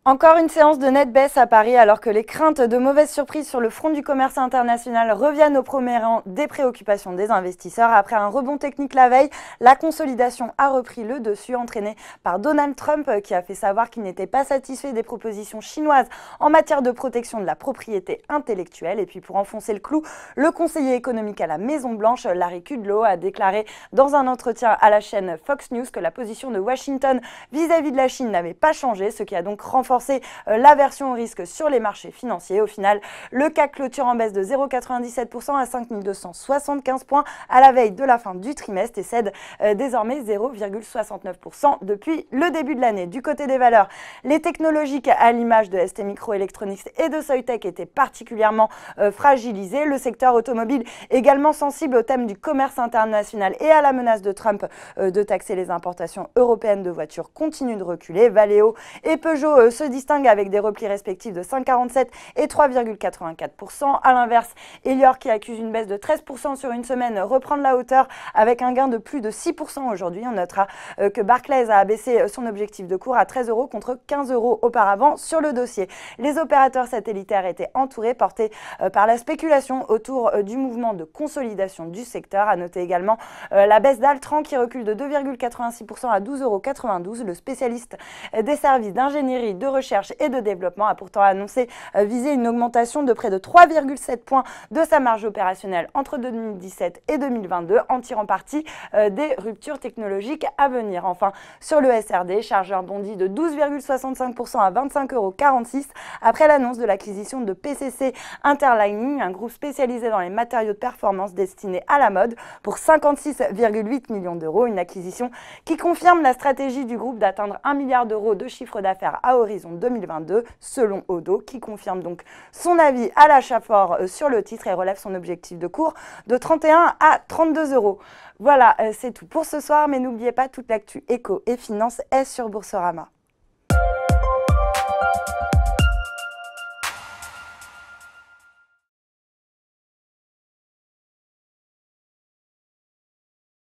Encore une séance de nette baisse à Paris alors que les craintes de mauvaises surprises sur le front du commerce international reviennent au premier rang des préoccupations des investisseurs. Après un rebond technique la veille, la consolidation a repris le dessus, entraînée par Donald Trump qui a fait savoir qu'il n'était pas satisfait des propositions chinoises en matière de protection de la propriété intellectuelle. Et puis pour enfoncer le clou, le conseiller économique à la Maison-Blanche, Larry Kudlow, a déclaré dans un entretien à la chaîne Fox News que la position de Washington vis-à-vis de la Chine n'avait pas changé, ce qui a donc renforcé l'aversion au risque sur les marchés financiers. Au final, le CAC clôture en baisse de 0,97% à 5 275 points à la veille de la fin du trimestre et cède désormais 0,69% depuis le début de l'année. Du côté des valeurs, les technologiques à l'image de STMicroelectronics et de Soitec étaient particulièrement fragilisés. Le secteur automobile, également sensible au thème du commerce international et à la menace de Trump de taxer les importations européennes de voitures, continue de reculer. Valeo et Peugeot se distinguent avec des replis respectifs de 5,47 et 3,84%. A l'inverse, Elior, qui accuse une baisse de 13% sur une semaine, reprend de la hauteur avec un gain de plus de 6% aujourd'hui. On notera que Barclays a abaissé son objectif de cours à 13 € contre 15 € auparavant sur le dossier. Les opérateurs satellitaires étaient entourés, portés par la spéculation autour du mouvement de consolidation du secteur. À noter également la baisse d'Altran qui recule de 2,86% à 12,92 €. Le spécialiste des services d'ingénierie, de recherche et de développement a pourtant annoncé viser une augmentation de près de 3,7 points de sa marge opérationnelle entre 2017 et 2022 en tirant parti des ruptures technologiques à venir. Enfin, sur le SRD, Chargeur bondit de 12,65% à 25,46 € après l'annonce de l'acquisition de PCC Interlining, un groupe spécialisé dans les matériaux de performance destinés à la mode, pour 56,8 millions d'euros. Une acquisition qui confirme la stratégie du groupe d'atteindre 1 milliard d'euros de chiffre d'affaires à horizon 2022, selon Odo, qui confirme donc son avis à l'achat fort sur le titre et relève son objectif de cours de 31 à 32 €. Voilà, c'est tout pour ce soir, mais n'oubliez pas, toute l'actu éco et finance est sur Boursorama.